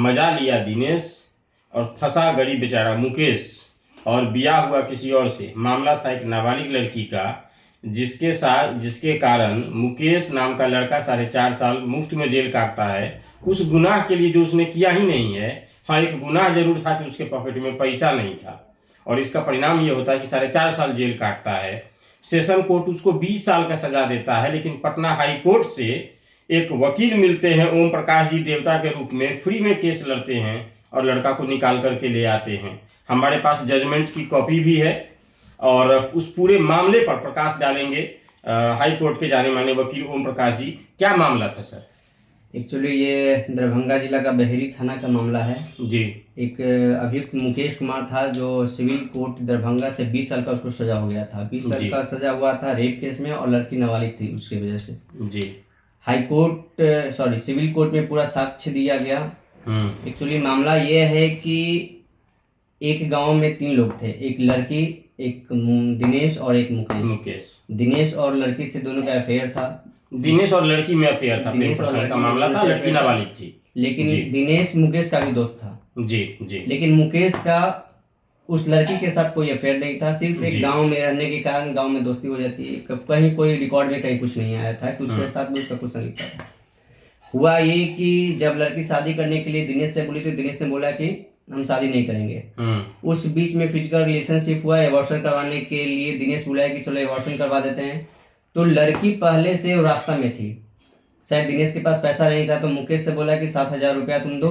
मजा लिया दिनेश और फंसा गरीब बेचारा मुकेश और ब्याह हुआ किसी और से। मामला था एक नाबालिग लड़की का जिसके कारण मुकेश नाम का लड़का 4.5 साल मुफ्त में जेल काटता है, उस गुनाह के लिए जो उसने किया ही नहीं है। हाँ, एक गुनाह जरूर था कि उसके पॉकेट में पैसा नहीं था, और इसका परिणाम ये होता है कि 4.5 साल जेल काटता है। सेशन कोर्ट उसको 20 साल का सजा देता है, लेकिन पटना हाई कोर्ट से एक वकील मिलते हैं, ओम प्रकाश जी देवता के रूप में, फ्री में केस लड़ते हैं और लड़का को निकाल करके ले आते हैं। हमारे पास जजमेंट की कॉपी भी है और उस पूरे मामले पर प्रकाश डालेंगे हाई कोर्ट के जाने माने वकील ओम प्रकाश जी। क्या मामला था सर? एक्चुअली ये दरभंगा जिला का बहेरी थाना का मामला है जी। एक अभियुक्त मुकेश कुमार था, जो सिविल कोर्ट दरभंगा से 20 साल का उसको सजा हो गया था। 20 साल का सजा हुआ था रेप केस में, और लड़की नाबालिग थी उसकी वजह से। जी। हाई कोर्ट सिविल कोर्ट में पूरा साक्ष्य दिया गया। एक्चुअली मामला ये है कि एक गांव में 3 लोग थे, एक लड़की, एक दिनेश और एक मुकेश। दिनेश और लड़की से दोनों का अफेयर था। दिनेश और लड़की में अफेयर था, दिनेश और लड़की का मामला था, लड़की नाबालिग थी। लेकिन दिनेश मुकेश का भी दोस्त था। जी जी। लेकिन मुकेश का उस लड़की के साथ कोई अफेयर नहीं था, सिर्फ एक गांव में रहने के कारण गांव में दोस्ती हो जाती है। कहीं कोई रिकॉर्ड में कहीं कुछ नहीं आया था कि उसके साथ भी उसका कुछ संलिप्त था। हुआ ये कि जब लड़की शादी करने के लिए दिनेश से बोली तो दिनेश ने बोला कि हम शादी नहीं करेंगे। उस बीच में फिजिकल रिलेशनशिप हुआ। एबॉर्शन करवाने के लिए दिनेश बुलाया कि चलो एबॉर्शन करवा देते हैं। तो लड़की पहले से रास्ता में थी, शायद दिनेश के पास पैसा नहीं था, तो मुकेश से बोला कि 7,000 रुपया तुम दो।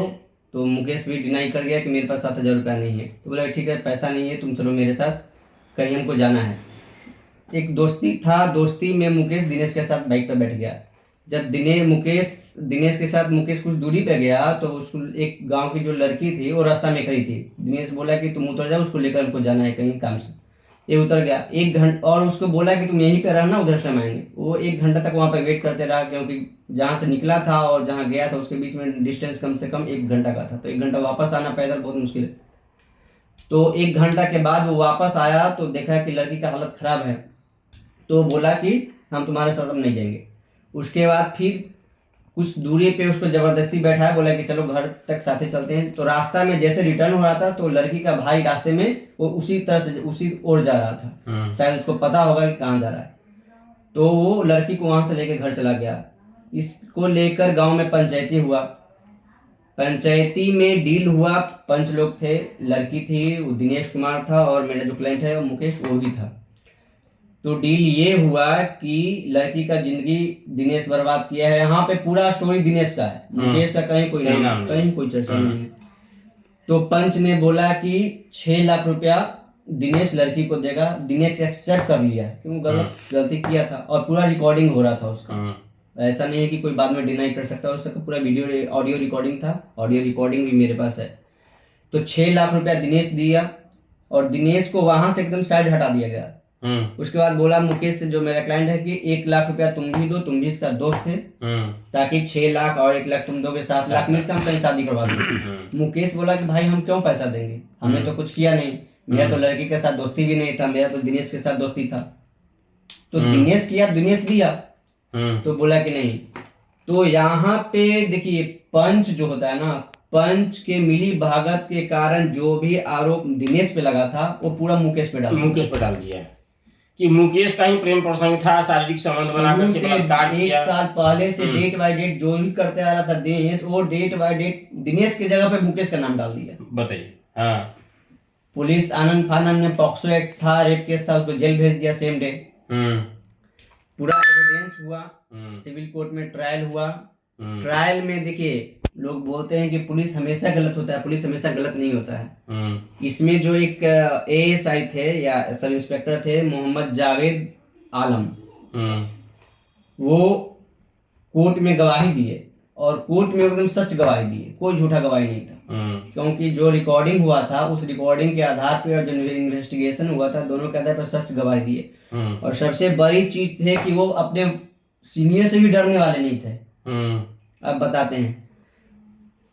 तो मुकेश भी डिनाई कर गया कि मेरे पास 7,000 रुपया नहीं है। तो बोला ठीक है, पैसा नहीं है, तुम चलो मेरे साथ, कहीं हमको जाना है। एक दोस्ती था, दोस्ती में मुकेश दिनेश के साथ बाइक पर बैठ गया। जब दिनेश के साथ मुकेश कुछ दूरी पे गया तो उसको एक गांव की जो लड़की थी वो रास्ता में खड़ी थी। दिनेश बोला कि तुम उतर जाओ, उसको लेकर हमको जाना है कहीं काम से। ये उतर गया 1 घंटा, और उसको बोला कि तुम यहीं पे रहना, उधर से हम आएंगे। वो 1 घंटा तक वहाँ पे वेट करते रहा, क्योंकि जहाँ से निकला था और जहाँ गया था उसके बीच में डिस्टेंस कम से कम 1 घंटा का था। तो 1 घंटा वापस आना पैदल बहुत मुश्किल है। तो 1 घंटा के बाद वो वापस आया तो देखा कि लड़की का हालत खराब है, तो बोला कि हम तुम्हारे साथ अब नहीं जाएंगे। उसके बाद फिर कुछ दूरी पे उसको जबरदस्ती बैठाया, बोला कि चलो घर तक साथे चलते हैं। तो रास्ता में जैसे रिटर्न हो रहा था तो लड़की का भाई रास्ते में वो उसी तरह से उसी ओर जा रहा था, शायद उसको पता होगा कि कहाँ जा रहा है। तो वो लड़की को वहां से लेकर घर चला गया। इसको लेकर गांव में पंचायती हुआ। पंचायती में डील हुआ, 5 लोग थे, लड़की थी, वो दिनेश कुमार था, और मेरा जो क्लाइंट है वो मुकेश, वो भी था। तो डील ये हुआ कि लड़की का जिंदगी दिनेश बर्बाद किया है। यहाँ पे पूरा स्टोरी दिनेश का है, मुकेश का कहीं कोई नाम, कहीं कोई चर्चा नहीं है। तो पंच ने बोला कि 6 लाख रुपया दिनेश लड़की को देगा। दिनेश एक्सेप्ट कर लिया क्योंकि गलती किया था, और पूरा रिकॉर्डिंग हो रहा था उसका। ऐसा नहीं है कि कोई बाद में डिनाई कर सकता है, उसका पूरा वीडियो ऑडियो रिकॉर्डिंग था, ऑडियो रिकॉर्डिंग भी मेरे पास है। तो 6 लाख रुपया दिनेश दिया, और दिनेश को वहां से एकदम साइड हटा दिया गया। उसके बाद बोला मुकेश से, जो मेरा क्लाइंट है, कि 1 लाख रुपया तुम भी दो, तुम भी इसका दोस्त थे, ताकि 6 लाख और 1 लाख तुम दोगे, 7 लाख में इसका हम कहीं शादी करवा देंगे। मुकेश बोला कि भाई हम क्यों पैसा देंगे, हमने तो कुछ किया नहीं, मेरा तो लड़की के साथ दोस्ती भी नहीं था, मेरा तो दिनेश के साथ दोस्ती था। तो दिनेश किया, दिनेश दिया। तो बोला कि नहीं। तो यहाँ पे देखिए, पंच जो होता है ना, पंच के मिली भगत के कारण जो भी आरोप दिनेश पे लगा था वो पूरा मुकेश पे डाल दिया कि मुकेश का ही प्रेम प्रसंग था, शारीरिक संबंध बनाकर के बलात्कार किया। 1 साल पहले से डेट बाय डेट जो भी करते आ रहा था दिनेश, वो डेट बाय डेट दिनेश की जगह पे मुकेश का नाम डाल दिया। बताइए। हाँ, पुलिस आनंद फानंद में पॉक्सो एक्ट था, रेप केस था, उसको जेल भेज दिया सेम डे। पूरा एविडेंस हुआ, सिविल कोर्ट में ट्रायल हुआ। ट्रायल में देखिए, लोग बोलते हैं कि पुलिस हमेशा गलत होता है, पुलिस हमेशा गलत नहीं होता है। इसमें जो एक ASI थे या सब इंस्पेक्टर थे, मोहम्मद जावेद आलम, वो कोर्ट में गवाही दिए, और कोर्ट में एकदम सच गवाही दिए, कोई झूठा गवाही नहीं था। क्योंकि जो रिकॉर्डिंग हुआ था उस रिकॉर्डिंग के आधार पर, और जो इन्वेस्टिगेशन हुआ था, दोनों के आधार पर सच गवाही दिए। और सबसे बड़ी चीज थे कि वो अपने सीनियर से भी डरने वाले नहीं थे। अब बताते हैं,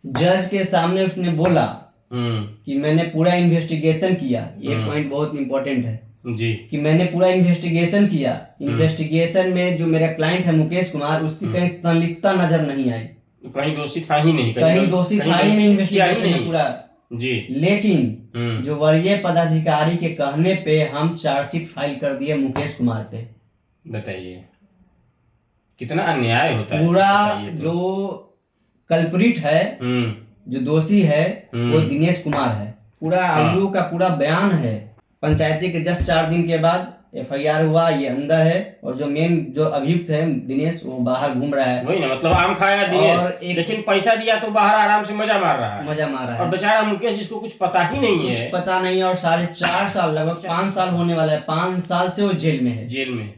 जज के सामने उसने बोला कि मैंने पूरा इन्वेस्टिगेशन किया। ये पॉइंट बहुत इंपॉर्टेंट है जी, कि मैंने पूरा इन्वेस्टिगेशन किया। इन्वेस्टिगेशन में जो मेरा क्लाइंट है मुकेश कुमार, उसकी कहीं संलिप्तता नजर नहीं आई। कहीं दोषी था ही नहीं, कहीं दोषी था ही नहीं इन्वेस्टिगेशन में पूरा जी। लेकिन जो वरीय पदाधिकारी के कहने पे हम चार्जशीट फाइल कर दिए मुकेश कुमार पे। बताइए कितना अन्याय होता है। पूरा तो। जो कल्प्रिट है, जो दोषी है वो दिनेश कुमार है। पूरा आयु का पूरा बयान है। पंचायती के जस्ट 4 दिन के बाद FIR हुआ, ये अंदर है, और जो मेन जो अभियुक्त है दिनेश वो बाहर घूम रहा है। वही ना, मतलब आम खाया दिनेश, लेकिन पैसा दिया तो बाहर आराम से मजा मार रहा है। और बेचारा मुकेश जिसको कुछ पता ही नहीं है, कुछ पता नहीं है, और 4.5 साल लगभग 5 साल होने वाला है, 5 साल से वो जेल में है। जेल में।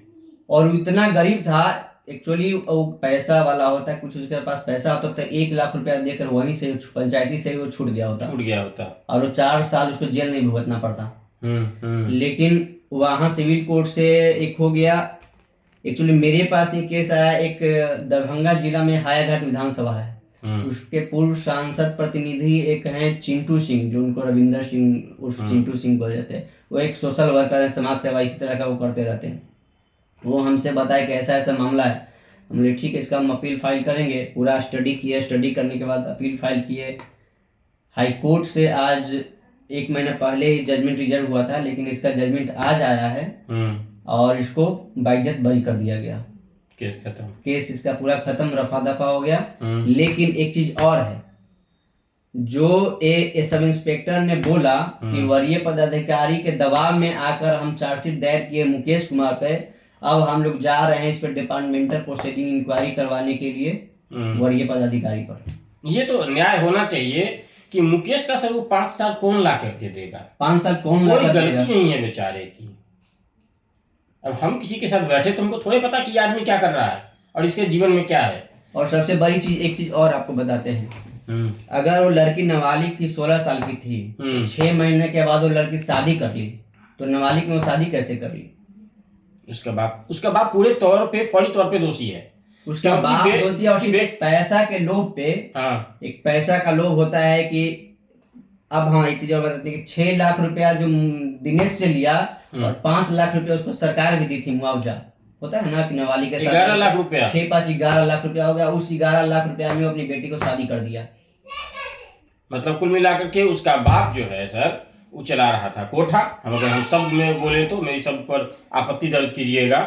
और इतना गरीब था एक्चुअली, वो पैसा वाला होता है, कुछ उसके पास पैसा होता तो 1 लाख रुपया देकर वहीं से पंचायती से वो छूट गया होता और वो 4 साल उसको जेल नहीं भुगतना पड़ता। लेकिन वहाँ सिविल कोर्ट से एक हो गया। एक्चुअली मेरे पास एक केस आया, एक दरभंगा जिला में हायाघाट विधानसभा है, उसके पूर्व सांसद प्रतिनिधि एक हैं चिंटू सिंह, जो उनको रविंदर सिंह उर्फ चिंटू सिंह बोल जाते हैं। वो एक सोशल वर्कर है, समाज सेवा इसी तरह का वो करते रहते हैं। वो हमसे बताया कि ऐसा ऐसा मामला है। हमने ठीक है, इसका हम अपील फाइल करेंगे। पूरा स्टडी किए, स्टडी करने के बाद अपील फाइल किए। हाई कोर्ट से आज 1 महीना पहले ही जजमेंट रिजर्व हुआ था, लेकिन इसका जजमेंट आज आया है और इसको बाइज्जत बरी कर दिया गया। केस खत्म, केस इसका पूरा खत्म, रफा दफा हो गया। लेकिन एक चीज और है, जो सब इंस्पेक्टर ने बोला कि वरीय पदाधिकारी के दबाव में आकर हम चार्जशीट दायर किए मुकेश कुमार पे, अब हम लोग जा रहे हैं इस पर डिपार्टमेंटल प्रोसीडिंग इंक्वायरी करवाने के लिए वरीय पदाधिकारी पर। ये तो न्याय होना चाहिए कि मुकेश का सर वो 5 साल कौन ला करके देगा? 5 साल कौन ला करके देगा? गलती नहीं है बेचारे की। अब हम किसी के साथ बैठे तो हमको थोड़े पता कि ये आदमी क्या कर रहा है और इसके जीवन में क्या है। और सबसे बड़ी चीज, एक चीज और आपको बताते हैं, अगर वो लड़की नाबालिग थी, 16 साल की थी, तो 6 महीने के बाद वो लड़की शादी कर ली, तो नाबालिग में वो शादी कैसे कर ली? उसका बाप पूरे तौर पे, फौरी तौर पे दोषी है। उसका बाप दोषी है, और सिर्फ पैसा के लोभ पे, एक पैसा का लोभ होता है कि अब हाँ एक चीज और बताते हैं कि 6 लाख रुपया जो दिनेश से लिया और 5 लाख रुपया उसको सरकार भी दी थी मुआवजा, होता है ना कि नाबालिग के साथ 11 लाख रुपया, 6-5 11 लाख रुपया हो गया। उस 11 लाख रुपया में अपनी बेटी को शादी कर दिया। मतलब कुल मिलाकर के उसका बाप जो है सर वो चला रहा था कोठा, अगर हम सब में बोले तो मेरी सब पर आपत्ति दर्ज कीजिएगा,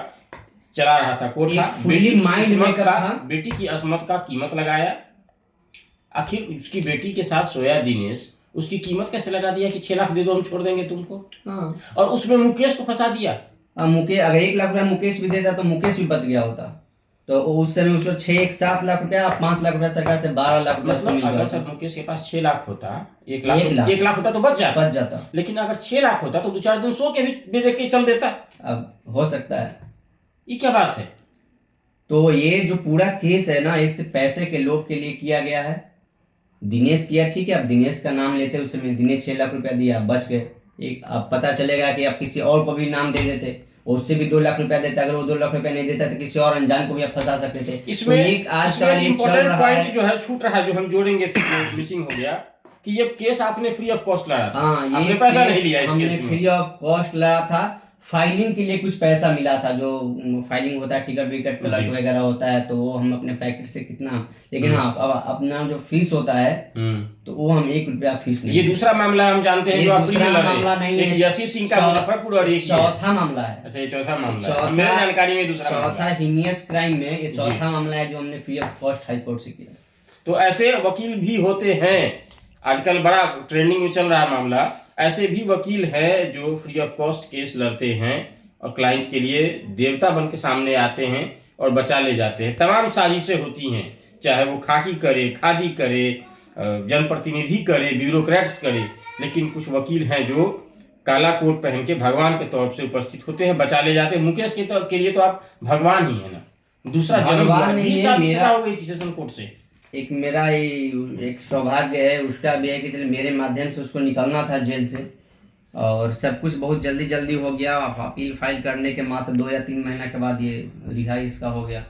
चला रहा था कोठा, बेटी की असमत का कीमत लगाया। आखिर उसकी बेटी के साथ सोया दिनेश, उसकी कीमत कैसे लगा दिया कि 6 लाख दे दो हम छोड़ देंगे तुमको। और उसमें मुकेश को फंसा दिया। मुकेश अगर 1 लाख रुपया मुकेश भी देता तो मुकेश भी बच गया होता, तो उस समय उसको 7 लाख रुपया, 5 लाख रुपया सरकार से 12 लाख रुपया। मतलब अगर सर मुकेश के पास 6 लाख होता, 1 लाख होता तो बच जाता। लेकिन अगर 6 लाख होता तो 2-4 दिन सो के भी बेच के चल देता। अब हो सकता है, ये क्या बात है? तो ये जो पूरा केस है ना, इस पैसे के लोभ के लिए किया गया है। दिनेश किया, ठीक है, अब दिनेश का नाम लेते उस समय दिनेश 6 लाख रुपया दिया, बच गए। एक अब पता चलेगा कि आप किसी और को भी नाम दे देते, उससे भी 2 लाख रुपया देता, अगर वो 2 लाख रुपया नहीं देता तो किसी और अनजान को भी आप फंसा सकते थे। इसमें तो एक आज का इम्पोर्टेंट पॉइंट जो है छूट रहा है, जो हम जोड़ेंगे, मिसिंग हो गया कि ये केस आपने फ्री ऑफ कॉस्ट लड़ा था। हाँ, ये पैसा नहीं लिया, हमने फ्री ऑफ कॉस्ट लड़ा था। फाइलिंग के लिए कुछ पैसा मिला था, जो फाइलिंग होता है, टिकट विकट क्लर्क वगैरह होता है, तो वो हम अपने पैकेट से कितना, लेकिन हाँ अब अपना जो फीस होता है तो वो हम 1 रुपया फीस नहीं। ये दूसरा मामला हम जानते हैं, जो दूसरा मामला नहीं है, यशी सिंह का मुजफ्फरपुर, और एक चौथा मामला है। अच्छा, ये चौथा मामला है, मेरी जानकारी में दूसरा, चौथा हीनियस क्राइम में ये चौथा मामला है जो हमने free of cost high court से किया। तो ऐसे वकील भी होते हैं, आजकल बड़ा ट्रेंडिंग में चल रहा मामला। ऐसे भी वकील है जो फ्री ऑफ कॉस्ट केस लड़ते हैं और क्लाइंट के लिए देवता बन के सामने आते हैं और बचा ले जाते हैं। तमाम साजिशें होती हैं, चाहे वो खाकी करे, खादी करे, जनप्रतिनिधि करे, ब्यूरोक्रेट्स करे, लेकिन कुछ वकील हैं जो काला कोट पहन के भगवान के तौर से उपस्थित होते हैं, बचा ले जाते हैं। मुकेश के लिए तो आप भगवान ही है ना। दूसरा जन्म हो गई थी सेशन कोर्ट से। एक मेरा एक सौभाग्य है उसका भी है कि चलिए मेरे माध्यम से उसको निकलना था जेल से, और सब कुछ बहुत जल्दी हो गया। अपील फाइल करने के मात्र 2 या 3 महीना के बाद ये रिहाई इसका हो गया।